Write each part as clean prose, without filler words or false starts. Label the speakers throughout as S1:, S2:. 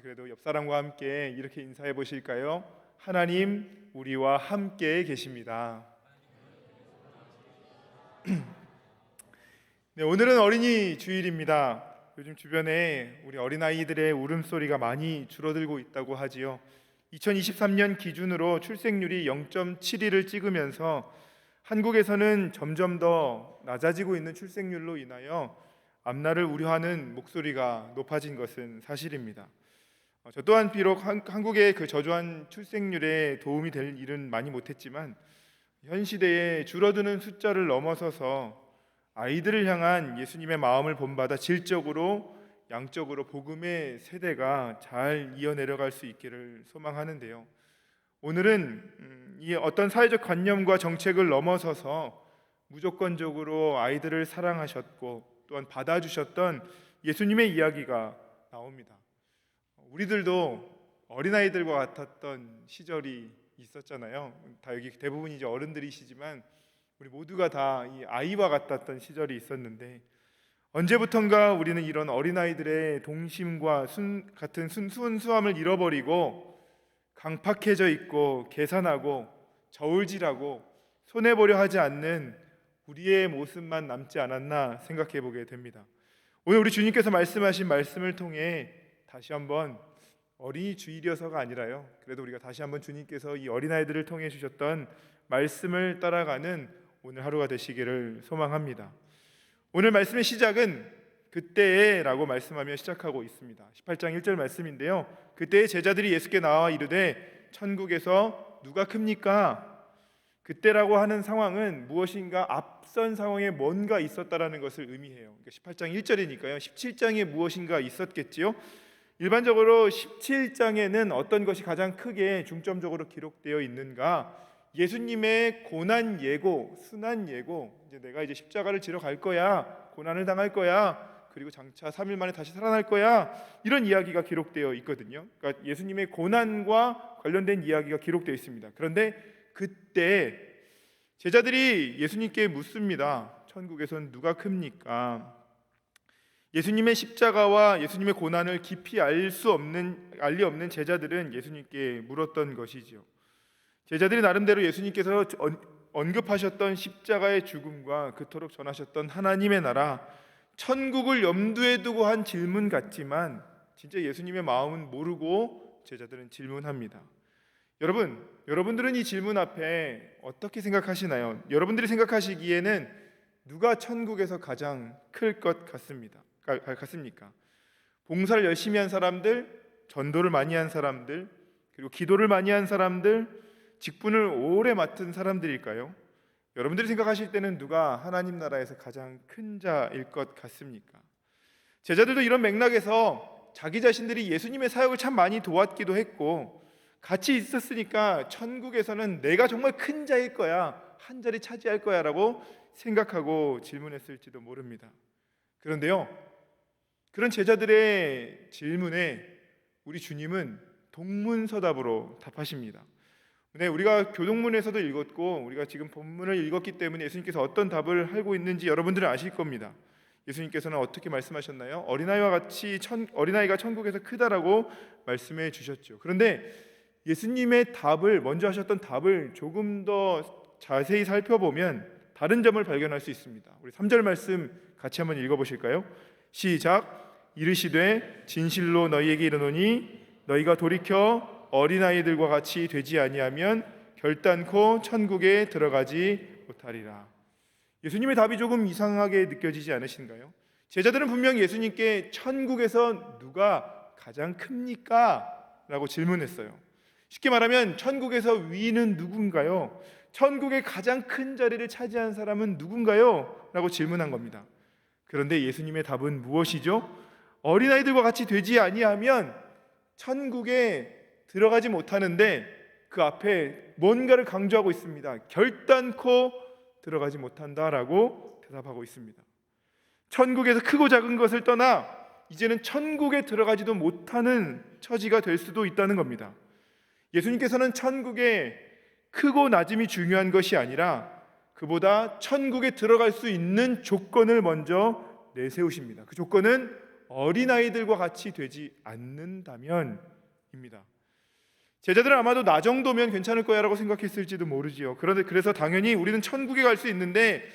S1: 그래도 옆 사람과 함께 이렇게 인사해 보실까요? 하나님 우리와 함께 계십니다. 네, 오늘은 어린이 주일입니다. 요즘 주변에 우리 어린아이들의 울음소리가 많이 줄어들고 있다고 하지요. 2023년 기준으로 출생률이 0.71을 찍으면서 한국에서는 점점 더 낮아지고 있는 출생률로 인하여 앞날을 우려하는 목소리가 높아진 것은 사실입니다. 저 또한 비록 한국의 그 저조한 출생률에 도움이 될 일은 많이 못했지만 현 시대에 줄어드는 숫자를 넘어서서 아이들을 향한 예수님의 마음을 본받아 질적으로 양적으로 복음의 세대가 잘 이어내려갈 수 있기를 소망하는데요. 오늘은 이 어떤 사회적 관념과 정책을 넘어서서 무조건적으로 아이들을 사랑하셨고 또한 받아주셨던 예수님의 이야기가 나옵니다. 우리들도 어린아이들과 같았던 시절이 있었잖아요. 다 여기 대부분이 이제 어른들이시지만 우리 모두가 다 이 아이와 같았던 시절이 있었는데 언제부턴가 우리는 이런 어린아이들의 동심과 같은 순수함을 잃어버리고 강팍해져 있고 계산하고 저울질하고 손해보려 하지 않는 우리의 모습만 남지 않았나 생각해 보게 됩니다. 오늘 우리 주님께서 말씀하신 말씀을 통해 다시 한번 어린이 주일이어서가 아니라요, 그래도 우리가 다시 한번 주님께서 이 어린아이들을 통해 주셨던 말씀을 따라가는 오늘 하루가 되시기를 소망합니다. 오늘 말씀의 시작은 그때에 라고 말씀하며 시작하고 있습니다. 18장 1절 말씀인데요, 그때에 제자들이 예수께 나와 이르되 천국에서 누가 큽니까? 그때라고 하는 상황은 무엇인가 앞선 상황에 뭔가 있었다라는 것을 의미해요. 그러니까 18장 1절이니까요 17장에 무엇인가 있었겠지요. 일반적으로 17장에는 어떤 것이 가장 크게 중점적으로 기록되어 있는가? 예수님의 고난 예고, 순환 예고, 이제 내가 이제 십자가를 지러 갈 거야, 고난을 당할 거야, 그리고 장차 3일 만에 다시 살아날 거야, 이런 이야기가 기록되어 있거든요. 그러니까 예수님의 고난과 관련된 이야기가 기록되어 있습니다. 그런데 그때 제자들이 예수님께 묻습니다. 천국에선 누가 큽니까? 예수님의 십자가와 예수님의 고난을 깊이 알 리 없는 제자들은 예수님께 물었던 것이죠. 제자들이 나름대로 예수님께서 언급하셨던 십자가의 죽음과 그토록 전하셨던 하나님의 나라, 천국을 염두에 두고 한 질문 같지만 진짜 예수님의 마음은 모르고 제자들은 질문합니다. 여러분들은 이 질문 앞에 어떻게 생각하시나요? 여러분들이 생각하시기에는 누가 천국에서 가장 클 것 같습니까? 봉사를 열심히 한 사람들, 전도를 많이 한 사람들, 그리고 기도를 많이 한 사람들, 직분을 오래 맡은 사람들일까요? 여러분들이 생각하실 때는 누가 하나님 나라에서 가장 큰 자일 것 같습니까? 제자들도 이런 맥락에서 자기 자신들이 예수님의 사역을 참 많이 도왔기도 했고 같이 있었으니까 천국에서는 내가 정말 큰 자일 거야, 한 자리 차지할 거야 라고 생각하고 질문했을지도 모릅니다. 그런데요, 그런 제자들의 질문에 우리 주님은 동문서답으로 답하십니다. 네, 우리가 교동문에서도 읽었고 우리가 지금 본문을 읽었기 때문에 예수님께서 어떤 답을 하고 있는지 여러분들은 아실 겁니다. 예수님께서는 어떻게 말씀하셨나요? 어린아이가 천국에서 크다라고 말씀해 주셨죠. 그런데 예수님의 답을 먼저 하셨던 답을 조금 더 자세히 살펴보면 다른 점을 발견할 수 있습니다. 우리 3절 말씀 같이 한번 읽어보실까요? 시작. 이르시되 진실로 너희에게 이르노니 너희가 돌이켜 어린아이들과 같이 되지 아니하면 결단코 천국에 들어가지 못하리라. 예수님의 답이 조금 이상하게 느껴지지 않으신가요? 제자들은 분명 예수님께 천국에서 누가 가장 큽니까? 라고 질문했어요. 쉽게 말하면 천국에서 위는 누군가요? 천국의 가장 큰 자리를 차지한 사람은 누군가요? 라고 질문한 겁니다. 그런데 예수님의 답은 무엇이죠? 어린아이들과 같이 되지 아니하면 천국에 들어가지 못하는데 그 앞에 뭔가를 강조하고 있습니다. 결단코 들어가지 못한다라고 대답하고 있습니다. 천국에서 크고 작은 것을 떠나 이제는 천국에 들어가지도 못하는 처지가 될 수도 있다는 겁니다. 예수님께서는 천국의 크고 낮음이 중요한 것이 아니라 그보다 천국에 들어갈 수 있는 조건을 먼저 내세우십니다. 그 조건은 어린아이들과 같이 되지 않는다면입니다. 제자들은 아마도 나 정도면 괜찮을 거야라고 생각했을지도 모르지요. 그런데 그래서 당연히 우리는 천국에 갈 수 있는데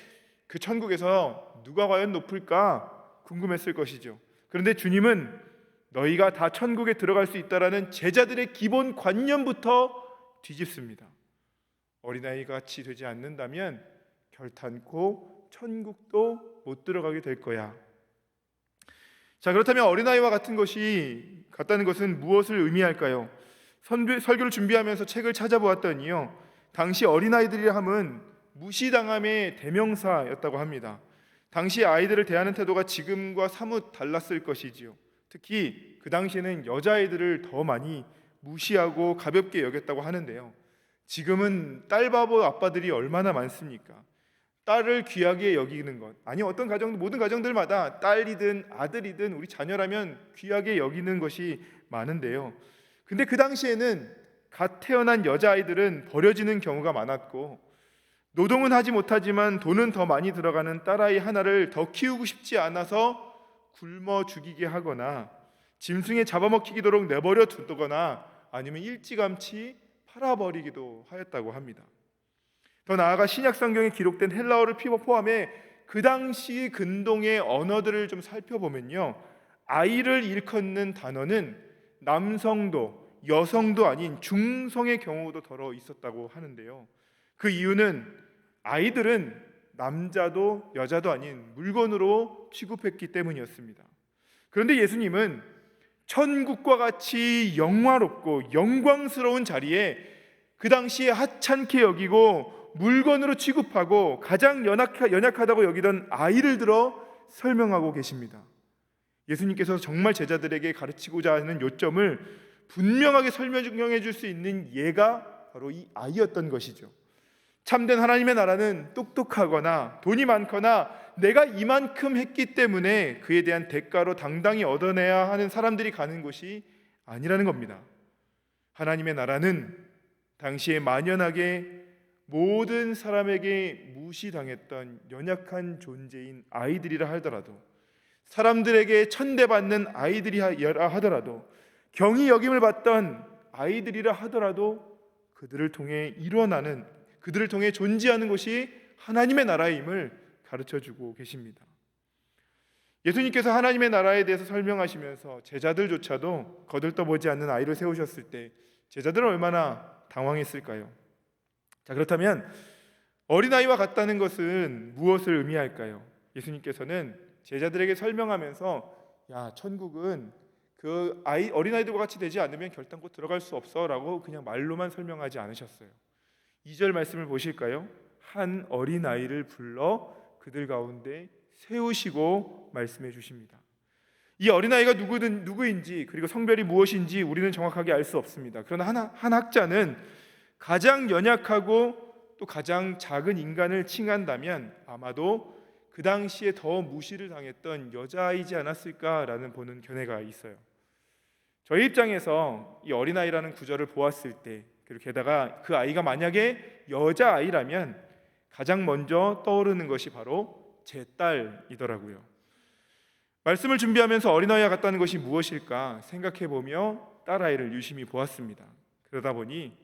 S1: 그 천국에서 누가 과연 높을까 궁금했을 것이죠. 그런데 주님은 너희가 다 천국에 들어갈 수 있다라는 제자들의 기본 관념부터 뒤집습니다. 어린아이가 같이 되지 않는다면 결탄코 천국도 못 들어가게 될 거야. 자, 그렇다면 어린아이와 같다는 것은 무엇을 의미할까요? 설교를 준비하면서 책을 찾아보았더니요, 당시 어린아이들이라 함은 무시당함의 대명사였다고 합니다. 당시 아이들을 대하는 태도가 지금과 사뭇 달랐을 것이지요. 특히 그 당시에는 여자아이들을 더 많이 무시하고 가볍게 여겼다고 하는데요, 지금은 딸바보 아빠들이 얼마나 많습니까? 딸을 귀하게 여기는 것, 아니 어떤 가정, 모든 가정들마다 딸이든 아들이든 우리 자녀라면 귀하게 여기는 것이 많은데요, 근데 그 당시에는 갓 태어난 여자아이들은 버려지는 경우가 많았고, 노동은 하지 못하지만 돈은 더 많이 들어가는 딸아이 하나를 더 키우고 싶지 않아서 굶어 죽이게 하거나 짐승에 잡아먹히도록 내버려 두거나 아니면 일찌감치 팔아버리기도 하였다고 합니다. 더 나아가 신약 성경에 기록된 헬라어를 포함해 그 당시 근동의 언어들을 좀 살펴보면요, 아이를 일컫는 단어는 남성도 여성도 아닌 중성의 경우도 더러 있었다고 하는데요, 그 이유는 아이들은 남자도 여자도 아닌 물건으로 취급했기 때문이었습니다. 그런데 예수님은 천국과 같이 영화롭고 영광스러운 자리에 그 당시에 하찮게 여기고 물건으로 취급하고 가장 연약하다고 여기던 아이를 들어 설명하고 계십니다. 예수님께서 정말 제자들에게 가르치고자 하는 요점을 분명하게 설명해 줄 수 있는 예가 바로 이 아이였던 것이죠. 참된 하나님의 나라는 똑똑하거나 돈이 많거나 내가 이만큼 했기 때문에 그에 대한 대가로 당당히 얻어내야 하는 사람들이 가는 곳이 아니라는 겁니다. 하나님의 나라는 당시에 만연하게 모든 사람에게 무시당했던 연약한 존재인 아이들이라 하더라도, 사람들에게 천대받는 아이들이라 하더라도, 경히 여김을 받던 아이들이라 하더라도 그들을 통해 존재하는 것이 하나님의 나라임을 가르쳐주고 계십니다. 예수님께서 하나님의 나라에 대해서 설명하시면서 제자들조차도 거들떠보지 않는 아이를 세우셨을 때 제자들은 얼마나 당황했을까요? 자, 그렇다면 어린아이와 같다는 것은 무엇을 의미할까요? 예수님께서는 제자들에게 설명하면서 천국은 그 어린아이들과 같이 되지 않으면 결단코 들어갈 수 없어 라고 그냥 말로만 설명하지 않으셨어요. 2절 말씀을 보실까요? 한 어린아이를 불러 그들 가운데 세우시고 말씀해 주십니다. 이 어린아이가 누구인지 그리고 성별이 무엇인지 우리는 정확하게 알 수 없습니다. 그러나 한 학자는 가장 연약하고 또 가장 작은 인간을 칭한다면 아마도 그 당시에 더 무시를 당했던 여자아이지 않았을까라는 보는 견해가 있어요. 저희 입장에서 이 어린아이라는 구절을 보았을 때, 그리고 게다가 그 아이가 만약에 여자아이라면 가장 먼저 떠오르는 것이 바로 제 딸이더라고요. 말씀을 준비하면서 어린아이와 같다는 것이 무엇일까 생각해보며 딸아이를 유심히 보았습니다. 그러다 보니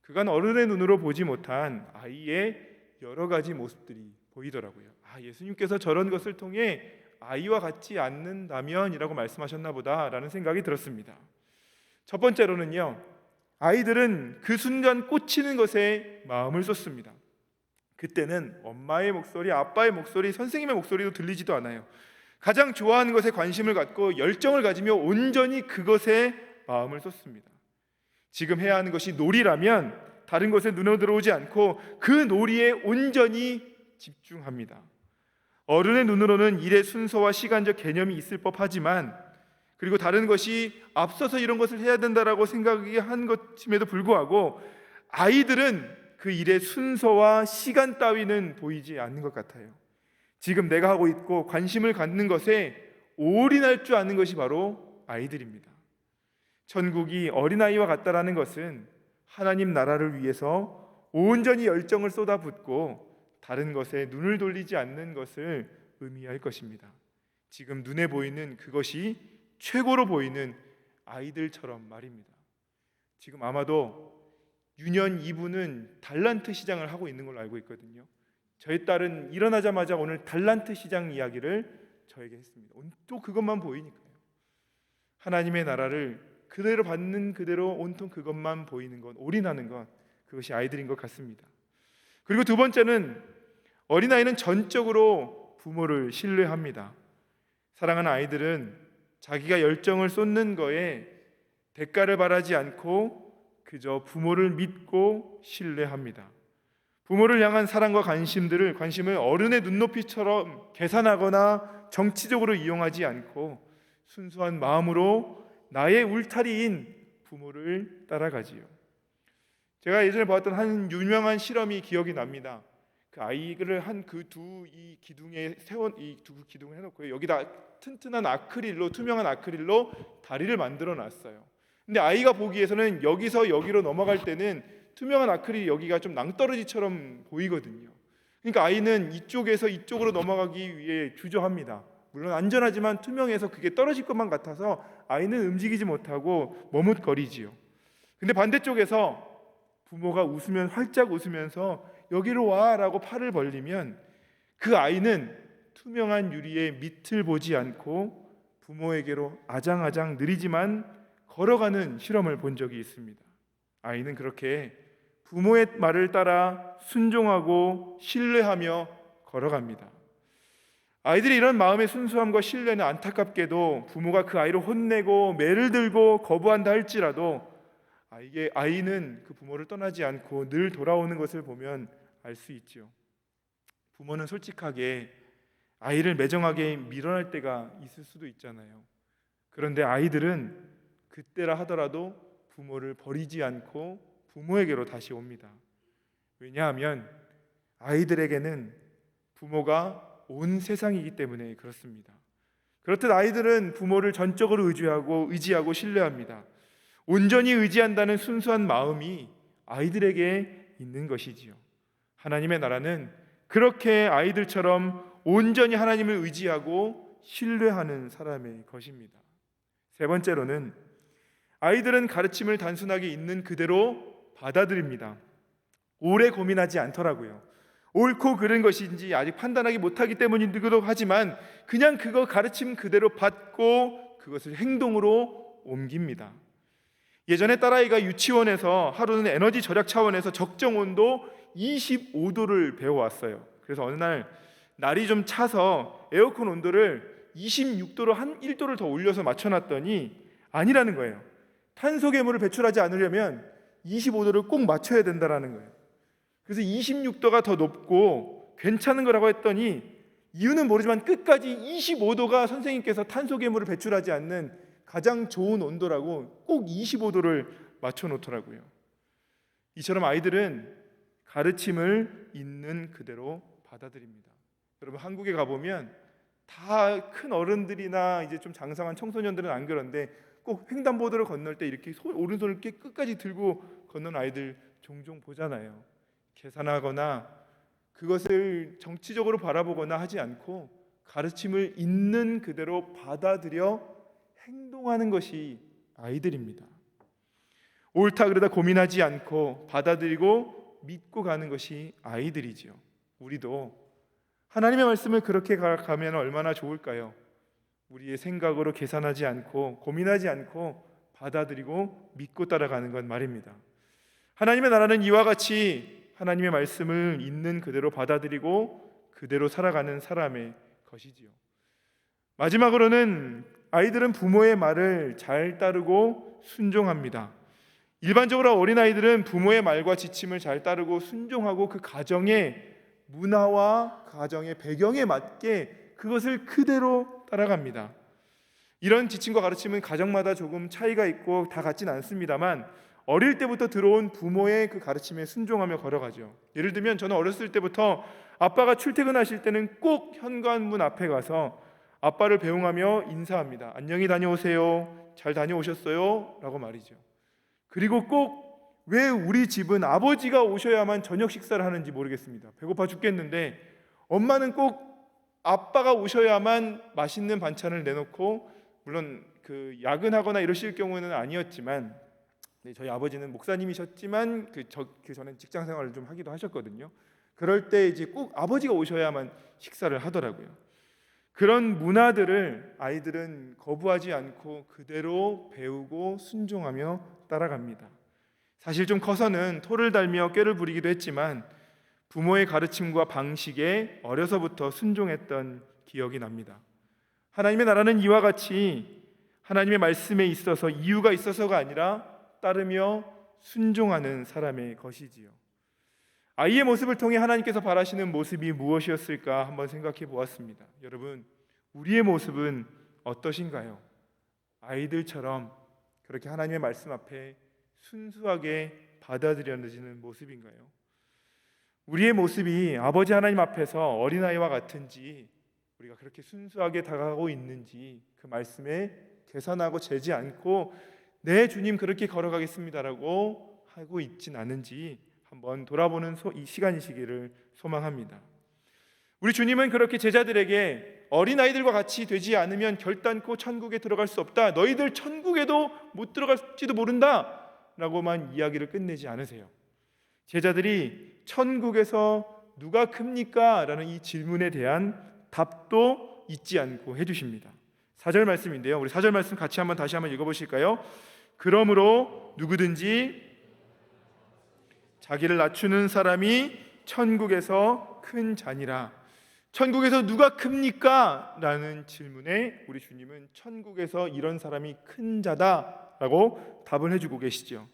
S1: 그간 어른의 눈으로 보지 못한 아이의 여러 가지 모습들이 보이더라고요. 예수님께서 저런 것을 통해 아이와 같지 않는다면이라고 말씀하셨나 보다라는 생각이 들었습니다. 첫 번째로는요, 아이들은 그 순간 꽂히는 것에 마음을 쏟습니다. 그때는 엄마의 목소리, 아빠의 목소리, 선생님의 목소리도 들리지도 않아요. 가장 좋아하는 것에 관심을 갖고 열정을 가지며 온전히 그것에 마음을 쏟습니다. 지금 해야 하는 것이 놀이라면 다른 것에 눈에 들어오지 않고 그 놀이에 온전히 집중합니다. 어른의 눈으로는 일의 순서와 시간적 개념이 있을 법하지만, 그리고 다른 것이 앞서서 이런 것을 해야 된다라고 생각한 것임에도 불구하고 아이들은 그 일의 순서와 시간 따위는 보이지 않는 것 같아요. 지금 내가 하고 있고 관심을 갖는 것에 올인할 줄 아는 것이 바로 아이들입니다. 천국이 어린아이와 같다라는 것은 하나님 나라를 위해서 온전히 열정을 쏟아붓고 다른 것에 눈을 돌리지 않는 것을 의미할 것입니다. 지금 눈에 보이는 그것이 최고로 보이는 아이들처럼 말입니다. 지금 아마도 유년 2부는 달란트 시장을 하고 있는 걸로 알고 있거든요. 저희 딸은 일어나자마자 오늘 달란트 시장 이야기를 저에게 했습니다. 또 그것만 보이니까요. 하나님의 나라를 그대로 받는 그대로 온통 그것만 보이는 것, 올인하는 것, 그것이 아이들인 것 같습니다. 그리고 두 번째는 어린아이는 전적으로 부모를 신뢰합니다. 사랑하는 아이들은 자기가 열정을 쏟는 거에 대가를 바라지 않고 그저 부모를 믿고 신뢰합니다. 부모를 향한 사랑과 관심을 어른의 눈높이처럼 계산하거나 정치적으로 이용하지 않고 순수한 마음으로 나의 울타리인 부모를 따라가지요. 제가 예전에 봤던 한 유명한 실험이 기억이 납니다. 그 아이를 한 그 두 기둥에 기둥을 해놓고 여기다 튼튼한 투명한 아크릴로 다리를 만들어 놨어요. 근데 아이가 보기에서는 여기서 여기로 넘어갈 때는 투명한 아크릴이 여기가 좀 낭떠러지처럼 보이거든요. 그러니까 아이는 이쪽에서 이쪽으로 넘어가기 위해 주저합니다. 물론 안전하지만 투명해서 그게 떨어질 것만 같아서 아이는 움직이지 못하고 머뭇거리지요. 근데 반대쪽에서 부모가 활짝 웃으면서 여기로 와라고 팔을 벌리면 그 아이는 투명한 유리의 밑을 보지 않고 부모에게로 아장아장 느리지만 걸어가는 실험을 본 적이 있습니다. 아이는 그렇게 부모의 말을 따라 순종하고 신뢰하며 걸어갑니다. 아이들이 이런 마음의 순수함과 신뢰는 안타깝게도 부모가 그 아이를 혼내고 매를 들고 거부한다 할지라도 아이는 그 부모를 떠나지 않고 늘 돌아오는 것을 보면 알 수 있죠. 부모는 솔직하게 아이를 매정하게 밀어낼 때가 있을 수도 있잖아요. 그런데 아이들은 그때라 하더라도 부모를 버리지 않고 부모에게로 다시 옵니다. 왜냐하면 아이들에게는 부모가 온 세상이기 때문에 그렇습니다. 그렇듯 아이들은 부모를 전적으로 의지하고 신뢰합니다. 온전히 의지한다는 순수한 마음이 아이들에게 있는 것이지요. 하나님의 나라는 그렇게 아이들처럼 온전히 하나님을 의지하고 신뢰하는 사람의 것입니다. 세 번째로는 아이들은 가르침을 단순하게 있는 그대로 받아들입니다. 오래 고민하지 않더라고요. 옳고 그른 것인지 아직 판단하기 못하기 때문이기도 하지만 그냥 그거 가르침 그대로 받고 그것을 행동으로 옮깁니다. 예전에 딸아이가 유치원에서 하루는 에너지 절약 차원에서 적정 온도 25도를 배워왔어요. 그래서 어느 날이 좀 차서 에어컨 온도를 26도로 한 1도를 더 올려서 맞춰놨더니 아니라는 거예요. 탄소 괴물을 배출하지 않으려면 25도를 꼭 맞춰야 된다는 거예요. 그래서 26도가 더 높고 괜찮은 거라고 했더니 이유는 모르지만 끝까지 25도가 선생님께서 탄소 괴물을 배출하지 않는 가장 좋은 온도라고 꼭 25도를 맞춰 놓더라고요. 이처럼 아이들은 가르침을 있는 그대로 받아들입니다. 여러분 한국에 가보면 다 큰 어른들이나 이제 좀 장성한 청소년들은 안 그런데 꼭 횡단보도를 건널 때 이렇게 오른손을 이렇게 끝까지 들고 걷는 아이들 종종 보잖아요. 계산하거나 그것을 정치적으로 바라보거나 하지 않고 가르침을 있는 그대로 받아들여 행동하는 것이 아이들입니다. 옳다 그러다 고민하지 않고 받아들이고 믿고 가는 것이 아이들이지요. 우리도 하나님의 말씀을 그렇게 가면 얼마나 좋을까요? 우리의 생각으로 계산하지 않고 고민하지 않고 받아들이고 믿고 따라가는 것 말입니다. 하나님의 나라는 이와 같이 하나님의 말씀을 있는 그대로 받아들이고 그대로 살아가는 사람의 것이지요. 마지막으로는 아이들은 부모의 말을 잘 따르고 순종합니다. 일반적으로 어린아이들은 부모의 말과 지침을 잘 따르고 순종하고 그 가정의 문화와 가정의 배경에 맞게 그것을 그대로 따라갑니다. 이런 지침과 가르침은 가정마다 조금 차이가 있고 다 같지는 않습니다만 어릴 때부터 들어온 부모의 그 가르침에 순종하며 걸어가죠. 예를 들면 저는 어렸을 때부터 아빠가 출퇴근하실 때는 꼭 현관문 앞에 가서 아빠를 배웅하며 인사합니다. 안녕히 다녀오세요. 잘 다녀오셨어요? 라고 말이죠. 그리고 꼭 왜 우리 집은 아버지가 오셔야만 저녁 식사를 하는지 모르겠습니다. 배고파 죽겠는데 엄마는 꼭 아빠가 오셔야만 맛있는 반찬을 내놓고, 물론 그 야근하거나 이러실 경우는 아니었지만, 네, 저희 아버지는 목사님이셨지만 그 전에 직장 생활을 좀 하기도 하셨거든요. 그럴 때 이제 꼭 아버지가 오셔야만 식사를 하더라고요. 그런 문화들을 아이들은 거부하지 않고 그대로 배우고 순종하며 따라갑니다. 사실 좀 커서는 토를 달며 꾀를 부리기도 했지만 부모의 가르침과 방식에 어려서부터 순종했던 기억이 납니다. 하나님의 나라는 이와 같이 하나님의 말씀에 있어서 이유가 있어서가 아니라 따르며 순종하는 사람의 것이지요. 아이의 모습을 통해 하나님께서 바라시는 모습이 무엇이었을까 한번 생각해 보았습니다. 여러분, 우리의 모습은 어떠신가요? 아이들처럼 그렇게 하나님의 말씀 앞에 순수하게 받아들여지는 모습인가요? 우리의 모습이 아버지 하나님 앞에서 어린아이와 같은지, 우리가 그렇게 순수하게 다가가고 있는지, 그 말씀에 계산하고 재지 않고 네 주님 그렇게 걸어가겠습니다라고 하고 있진 않은지 한번 돌아보는 이 시간이시기를 소망합니다. 우리 주님은 그렇게 제자들에게 어린아이들과 같이 되지 않으면 결단코 천국에 들어갈 수 없다, 너희들 천국에도 못 들어갈지도 모른다 라고만 이야기를 끝내지 않으세요. 제자들이 천국에서 누가 큽니까? 라는 이 질문에 대한 답도 잊지 않고 해주십니다. 4절 말씀인데요, 우리 4절 말씀 같이 다시 한번 읽어보실까요? 그러므로 누구든지 자기를 낮추는 사람이 천국에서 큰 자니라. 천국에서 누가 큽니까? 라는 질문에 우리 주님은 천국에서 이런 사람이 큰 자다라고 답을 해주고 계시죠.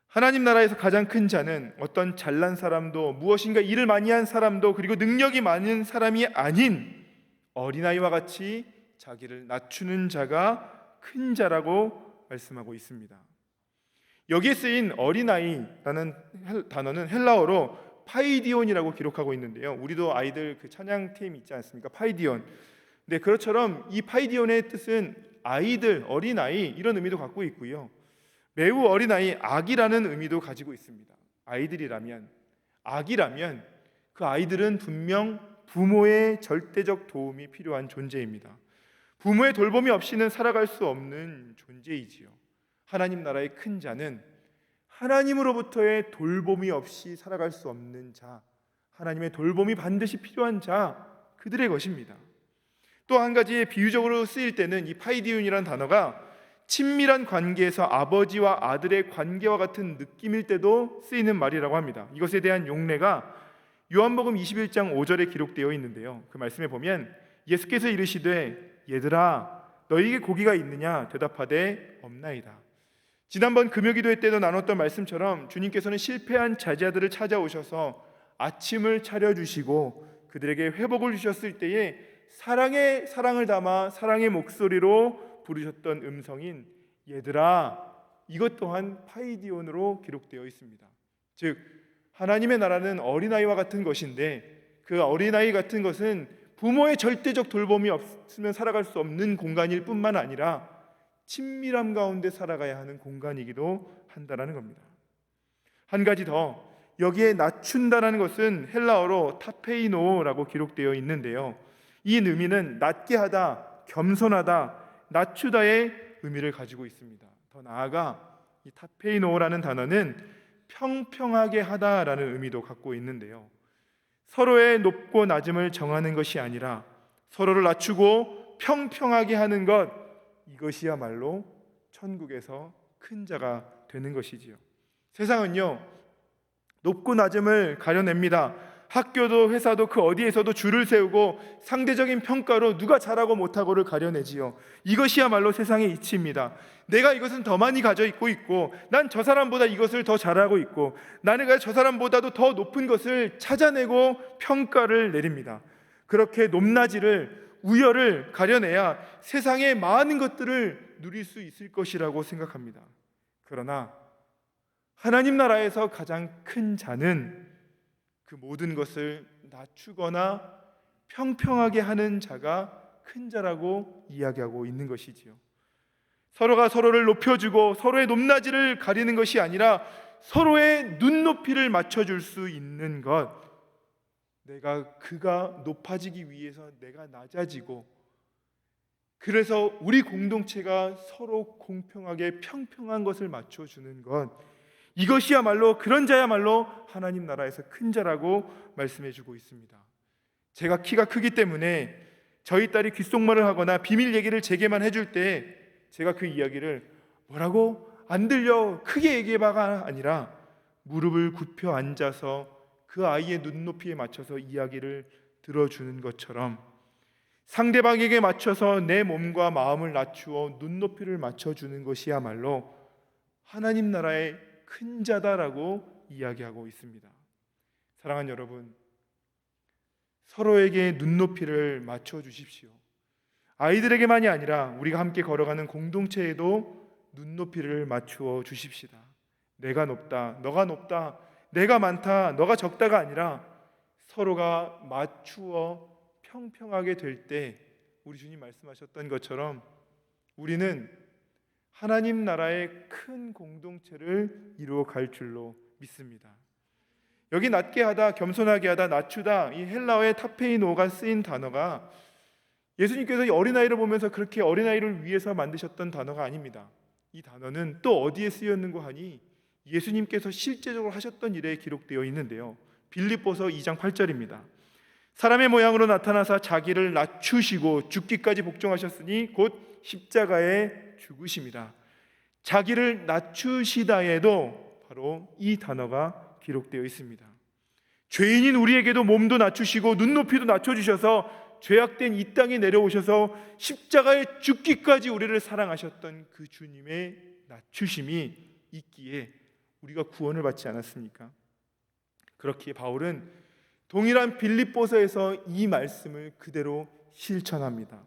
S1: 하나님 나라에서 가장 큰 자는 어떤 잘난 사람도, 무엇인가 일을 많이 한 사람도, 그리고 능력이 많은 사람이 아닌 어린아이와 같이 자기를 낮추는 자가 큰 자라고 말씀하고 있습니다. 여기에 쓰인 어린아이라는 단어는 헬라어로 파이디온이라고 기록하고 있는데요, 우리도 아이들 그 찬양팀 있지 않습니까? 파이디온. 네, 그것처럼 이 파이디온의 뜻은 아이들, 어린아이 이런 의미도 갖고 있고요, 매우 어린아이, 아기라는 의미도 가지고 있습니다. 아이들이라면, 아기라면 그 아이들은 분명 부모의 절대적 도움이 필요한 존재입니다. 부모의 돌봄이 없이는 살아갈 수 없는 존재이지요. 하나님 나라의 큰 자는 하나님으로부터의 돌봄이 없이 살아갈 수 없는 자, 하나님의 돌봄이 반드시 필요한 자, 그들의 것입니다. 또 한 가지 비유적으로 쓰일 때는 이 파이디온이라는 단어가 친밀한 관계에서 아버지와 아들의 관계와 같은 느낌일 때도 쓰이는 말이라고 합니다. 이것에 대한 용례가 요한복음 21장 5절에 기록되어 있는데요, 그 말씀에 보면 예수께서 이르시되 얘들아 너희에게 고기가 있느냐 대답하되 없나이다. 지난번 금요기도회 때도 나눴던 말씀처럼 주님께서는 실패한 자제아들을 찾아오셔서 아침을 차려주시고 그들에게 회복을 주셨을 때에 사랑의 사랑을 담아 사랑의 목소리로 부르셨던 음성인 얘들아, 이것 또한 파이디온으로 기록되어 있습니다. 즉 하나님의 나라는 어린아이와 같은 것인데, 그 어린아이 같은 것은 부모의 절대적 돌봄이 없으면 살아갈 수 없는 공간일 뿐만 아니라 친밀함 가운데 살아가야 하는 공간이기도 한다는 겁니다. 한 가지 더, 여기에 낮춘다라는 것은 헬라어로 타페이노라고 기록되어 있는데요, 이 의미는 낮게 하다, 겸손하다, 낮추다의 의미를 가지고 있습니다. 더 나아가 이 타페이노라는 단어는 평평하게 하다라는 의미도 갖고 있는데요, 서로의 높고 낮음을 정하는 것이 아니라 서로를 낮추고 평평하게 하는 것, 이것이야말로 천국에서 큰 자가 되는 것이지요. 세상은요, 높고 낮음을 가려냅니다. 학교도 회사도 그 어디에서도 줄을 세우고 상대적인 평가로 누가 잘하고 못하고를 가려내지요. 이것이야말로 세상의 이치입니다. 내가 이것은 더 많이 가져 있고 난 저 사람보다 이것을 더 잘하고 있고 나는 저 사람보다도 더 높은 것을 찾아내고 평가를 내립니다. 그렇게 높낮이를, 우열을 가려내야 세상의 많은 것들을 누릴 수 있을 것이라고 생각합니다. 그러나 하나님 나라에서 가장 큰 자는 그 모든 것을 낮추거나 평평하게 하는 자가 큰 자라고 이야기하고 있는 것이지요. 서로가 서로를 높여주고 서로의 높낮이를 가리는 것이 아니라 서로의 눈높이를 맞춰줄 수 있는 것, 그가 높아지기 위해서 내가 낮아지고, 그래서 우리 공동체가 서로 공평하게 평평한 것을 맞춰주는 것, 이것이야말로, 그런 자야말로 하나님 나라에서 큰 자라고 말씀해주고 있습니다. 제가 키가 크기 때문에 저희 딸이 귓속말을 하거나 비밀 얘기를 제게만 해줄 때 제가 그 이야기를 뭐라고? 안 들려, 크게 얘기해봐가 아니라 무릎을 굽혀 앉아서 그 아이의 눈높이에 맞춰서 이야기를 들어주는 것처럼, 상대방에게 맞춰서 내 몸과 마음을 낮추어 눈높이를 맞춰주는 것이야말로 하나님 나라의 큰 자다라고 이야기하고 있습니다. 사랑하는 여러분, 서로에게 눈높이를 맞춰주십시오. 아이들에게만이 아니라 우리가 함께 걸어가는 공동체에도 눈높이를 맞추어 주십시다. 내가 높다, 너가 높다, 내가 많다, 너가 적다가 아니라 서로가 맞추어 평평하게 될 때 우리 주님 말씀하셨던 것처럼 우리는 하나님 나라의 큰 공동체를 이루어 갈 줄로 믿습니다. 여기 낮게 하다, 겸손하게 하다, 낮추다, 이 헬라어의 타페이노가 쓰인 단어가 예수님께서 이 어린아이를 보면서 그렇게 어린아이를 위해서 만드셨던 단어가 아닙니다. 이 단어는 또 어디에 쓰였는고 하니 예수님께서 실제적으로 하셨던 일에 기록되어 있는데요, 빌립보서 2장 8절입니다. 사람의 모양으로 나타나사 자기를 낮추시고 죽기까지 복종하셨으니 곧 십자가에 죽으심이라. 자기를 낮추시다에도 바로 이 단어가 기록되어 있습니다. 죄인인 우리에게도 몸도 낮추시고 눈높이도 낮춰주셔서 죄악된 이 땅에 내려오셔서 십자가에 죽기까지 우리를 사랑하셨던 그 주님의 낮추심이 있기에 우리가 구원을 받지 않았습니까? 그렇기에 바울은 동일한 빌립보서에서 이 말씀을 그대로 실천합니다.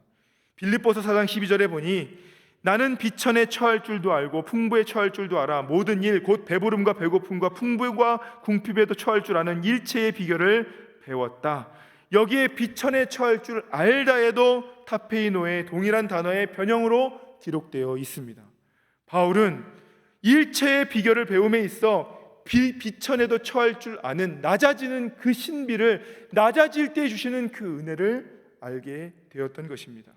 S1: 빌립보서 4장 12절에 보니 나는 비천에 처할 줄도 알고 풍부에 처할 줄도 알아 모든 일 곧 배부름과 배고픔과 풍부와 궁핍에도 처할 줄 아는 일체의 비결을 배웠다. 여기에 비천에 처할 줄 알다에도 타페이노의 동일한 단어의 변형으로 기록되어 있습니다. 바울은 일체의 비결을 배움에 있어 비천에도 처할 줄 아는 낮아지는 그 신비를, 낮아질 때 주시는 그 은혜를 알게 되었던 것입니다.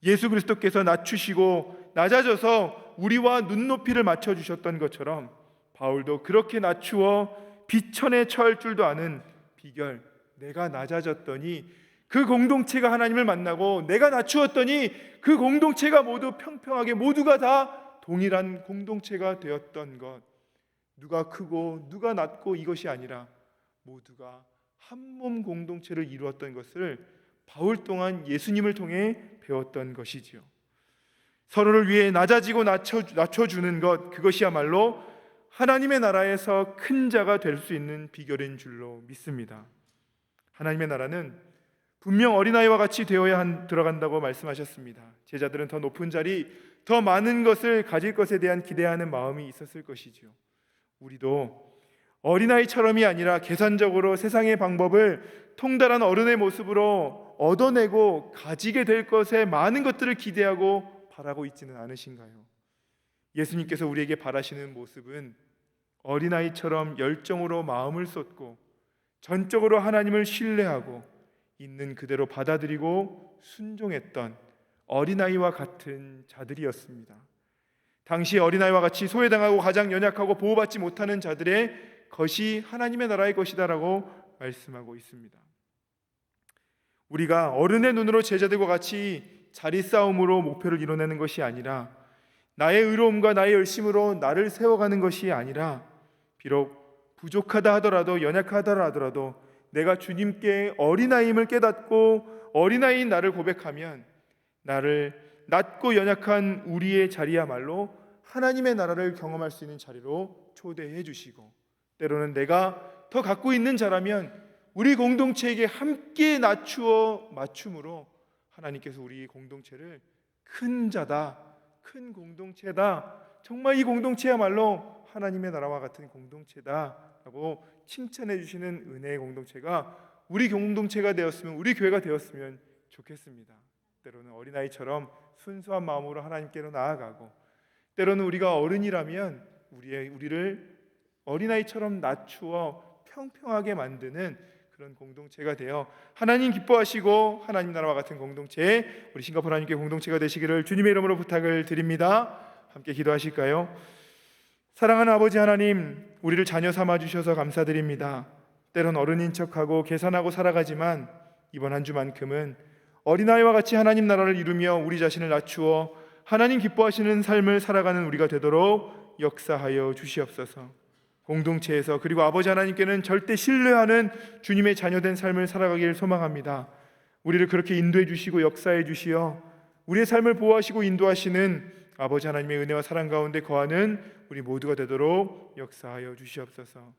S1: 예수 그리스도께서 낮추시고 낮아져서 우리와 눈높이를 맞춰주셨던 것처럼 바울도 그렇게 낮추어 비천에 처할 줄도 아는 비결, 내가 낮아졌더니 그 공동체가 하나님을 만나고 내가 낮추었더니 그 공동체가 모두 평평하게 모두가 다 동일한 공동체가 되었던 것, 누가 크고 누가 낮고 이것이 아니라 모두가 한 몸 공동체를 이루었던 것을 바울 또한 예수님을 통해 배웠던 것이지요. 서로를 위해 낮아지고 낮춰주는 것, 그것이야말로 하나님의 나라에서 큰 자가 될 수 있는 비결인 줄로 믿습니다. 하나님의 나라는 분명 어린아이와 같이 되어야 들어간다고 말씀하셨습니다. 제자들은 더 높은 자리, 더 많은 것을 가질 것에 대한 기대하는 마음이 있었을 것이지요. 우리도 어린아이처럼이 아니라 계산적으로 세상의 방법을 통달한 어른의 모습으로 얻어내고 가지게 될 것에 많은 것들을 기대하고 바라고 있지는 않으신가요? 예수님께서 우리에게 바라시는 모습은 어린아이처럼 열정으로 마음을 쏟고 전적으로 하나님을 신뢰하고 있는 그대로 받아들이고 순종했던 어린아이와 같은 자들이었습니다. 당시 어린아이와 같이 소외당하고 가장 연약하고 보호받지 못하는 자들의 것이 하나님의 나라의 것이다라고 말씀하고 있습니다. 우리가 어른의 눈으로 제자들과 같이 자리 싸움으로 목표를 이뤄내는 것이 아니라 나의 의로움과 나의 열심으로 나를 세워가는 것이 아니라 비록 부족하다 하더라도 연약하다 하더라도 내가 주님께 어린아이임을 깨닫고 어린아이인 나를 고백하면 나를 낮고 연약한 우리의 자리야말로 하나님의 나라를 경험할 수 있는 자리로 초대해 주시고, 때로는 내가 더 갖고 있는 자라면 우리 공동체에게 함께 낮추어 맞춤으로 하나님께서 우리 공동체를 큰 자다, 큰 공동체다, 정말 이 공동체야말로 하나님의 나라와 같은 공동체다라고 칭찬해 주시는 은혜의 공동체가 우리 공동체가 되었으면, 우리 교회가 되었으면 좋겠습니다. 때로는 어린아이처럼 순수한 마음으로 하나님께로 나아가고, 때로는 우리가 어른이라면 우리를 어린아이처럼 낮추어 평평하게 만드는 그런 공동체가 되어 하나님 기뻐하시고 하나님 나라와 같은 공동체, 우리 싱가포르 하나님께 공동체가 되시기를 주님의 이름으로 부탁을 드립니다. 함께 기도하실까요? 사랑하는 아버지 하나님, 우리를 자녀 삼아 주셔서 감사드립니다. 때론 어른인 척하고 계산하고 살아가지만 이번 한 주만큼은 어린아이와 같이 하나님 나라를 이루며 우리 자신을 낮추어 하나님 기뻐하시는 삶을 살아가는 우리가 되도록 역사하여 주시옵소서. 공동체에서 그리고 아버지 하나님께는 절대 신뢰하는 주님의 자녀된 삶을 살아가길 소망합니다. 우리를 그렇게 인도해 주시고 역사해 주시어 우리의 삶을 보호하시고 인도하시는 아버지 하나님의 은혜와 사랑 가운데 거하는 우리 모두가 되도록 역사하여 주시옵소서.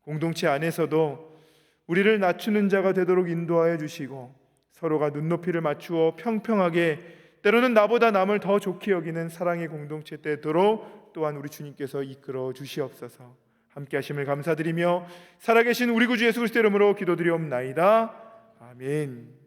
S1: 공동체 안에서도 우리를 낮추는 자가 되도록 인도하여 주시고 서로가 눈높이를 맞추어 평평하게 때로는 나보다 남을 더 좋게 여기는 사랑의 공동체 되도록 또한 우리 주님께서 이끌어 주시옵소서. 함께 하심을 감사드리며 살아계신 우리 구주 예수 그리스도 이름으로 기도드리옵나이다. 아멘.